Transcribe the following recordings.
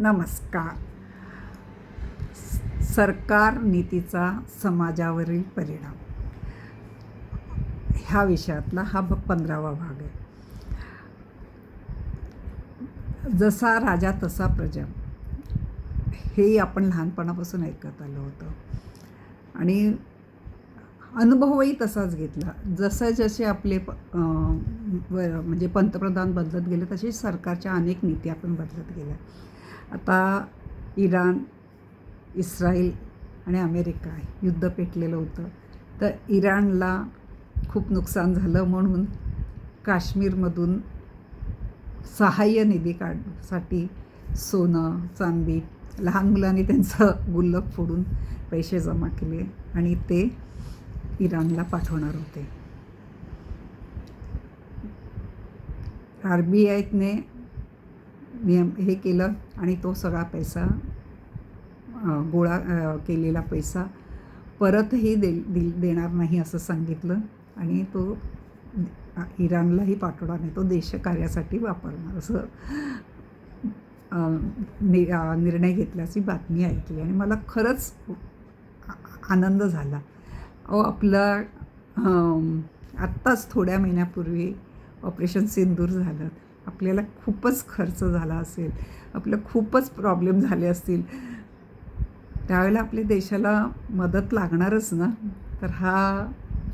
नमस्कार. सरकार नीतीचा समाजावरील परिणाम ह्या विषयातला हा 15वा भाग आहे. जसा राजा तसा प्रजा, हे आपण लहानपणापासून ऐकत आलो होतो आणि अनुभवही तसाच घेतला. जसे आपले म्हणजे पंतप्रधान बदलत गेले तसे सरकारच्या अनेक नीती आपण बदलत गेल्या. आता इराण, इस्राईल आणि अमेरिका युद्ध पेटलेलं होतं. तर इराणला खूप नुकसान झालं म्हणून काश्मीरमधून सहाय्य निधी काढण्यासाठी सोनं, चांदी, लहान मुलांनी त्यांचं गुल्लक फोडून पैसे जमा केले आणि ते इराणला पाठवणार होते. RBIने नियम हे केलं आणि तो सगळा पैसा गोळा केलेला पैसा परतही देणार नाही असं सांगितलं आणि तो इराणलाही पाठवणार नाही, तो देशकार्यासाठी वापरणार असं निर्णय घेतल्याची बातमी ऐकली आणि मला खरंच आनंद झाला. आपलं आत्ताच थोड्या महिन्यापूर्वी ऑपरेशन सिंदूर झालं. आपल्याला खूपच खर्च झाला असेल, आपलं खूपच प्रॉब्लेम झाले असतील, त्यावेळेला आपल्या देशाला मदत लागणारच ना. तर हा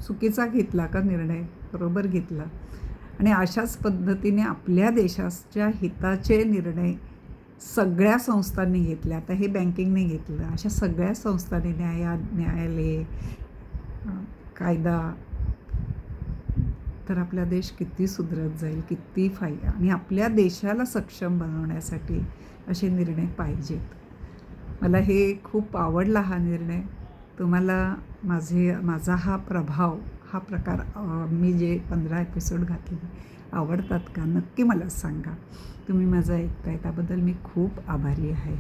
चुकीचा घेतला का निर्णय? बरोबर घेतला. आणि अशाच पद्धतीने आपल्या देशाच्या हिताचे निर्णय सगळ्या संस्थांनी घेतले. आता हे बँकिंगने घेतलं, अशा सगळ्या संस्थांनी न्यायालय, कायदा, तर आपला देश किती सुधरत जाईल, किती फायदा. आणि आपल्या देशाला सक्षम बनवण्यासाठी असे निर्णय पाहिजेत. मला हे खूप आवडला हा निर्णय. तुम्हाला माझा हा प्रकार मी जे 15 एपिसोड घातले आवडतात का? नक्की मला सांगा. तुम्ही माझं ऐकताय त्याबद्दल मी खूप आभारी आहे.